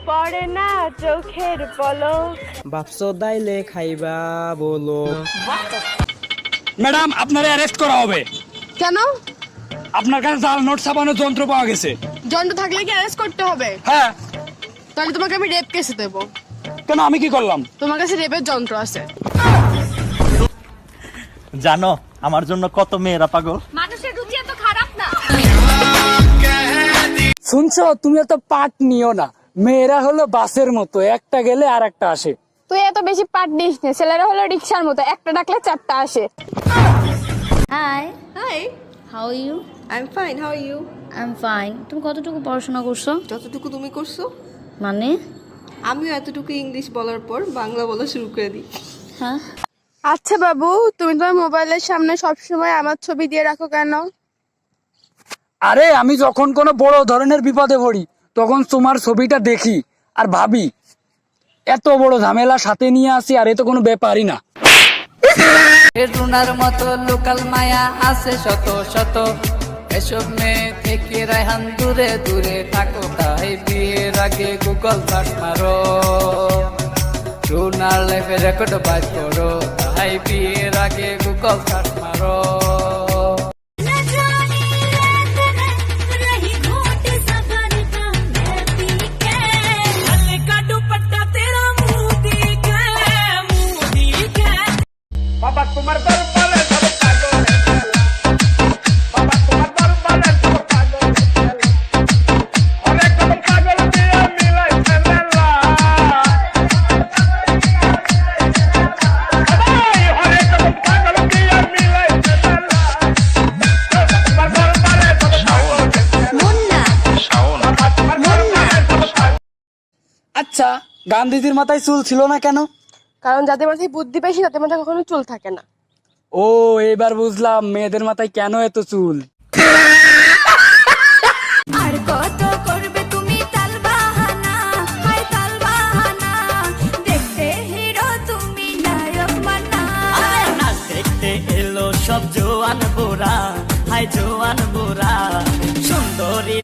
পড়ে না চোখের পলক। বাপসো দাইলে খাইবা বলো। ম্যাডাম আপনারে অ্যারেস্ট করা হবে। কেন? আপনার কাছে জাল নোট ছাপানোর যন্ত্র পাওয়া গেছে। যন্ত্র থাকলে কি অ্যারেস্ট করতে হবে? হ্যাঁ। তাহলে তোমাকে আমি রেপ কেসে দেবো। কেন, আমি কি করলাম? তোমার কাছে রেপের যন্ত্র আছে। জানো আমার জন্য কত মেয়েরা পাগল। মানুষের রুচি এত খারাপ না। শুনছো, তুমি এত পাট নিও না। মেয়েরা হলো বাসের মতো, একটা গেলে আর একটা আসে। তুই এত বেশি পাট দিস না, ছেলেরা হলো রিক্সার মতো, একটা ডাকলে চারটা আসে। Hi, hi, how are you? I am fine, how are you? I am fine. তুমি কতটুকু পড়াশোনা করছো? যতটুকু তুমি করছো। মানে? আমিও এতটুকু ইংলিশ বলার পর বাংলা বলা শুরু করে দিই। হ্যাঁ। আচ্ছা বাবু, তুমি তোমার মোবাইলের সামনে সবসময় আমার ছবি দিয়ে রাখো কেন? আরে আমি যখন কোনো বড় ধরনের বিপদে পড়ি তখন তোমার ছবিটা দেখি আর ভাবি এত বড় ঝামেলা সাথে নিয়ে আসি, আর এ তো কোনো ব্যাপারই না। রুনার মতো লোকাল মায়া আছে শত শত, এসব মেয়ে থেকে রায়হান দূরে দূরে থাকো। তাই বিয়ের আগে গুগল সার্চ মারো, রুনার লাইফে রেকর্ড বাজ করো। তাই বিয়ের আগে গুগল সার্চ মারো। বাবা তোমার দরবারে সব পাগল, বাবা তোমার দরবারে সব পাগল, অনেক রকম পাগল দিয়ে মিলাইছে মেলা, অনেক রকম পাগল দিয়ে মিলাইছে মেলা, তোমার দরবারে সব পাগল, বাবা তোমার দরবারে সব পাগল। আচ্ছা, গান্ধীজির মাথায় চুল ছিল না কেন? কারণ যাদের মাথায় বুদ্ধি বেশি তাদের মাথায় কখনো চুল থাকে না। ও, এবার বুঝলাম মেয়েদের মাথায় কেন এত চুল। আর কত করবে তুমি তালবাহানা, হাই তালবাহানা, দেখতে হিরো তুমি নায়ক মানা। নাচ দেখতে এলো সব জোয়ান বোরা, হাই জোয়ান বোরা, সুন্দরী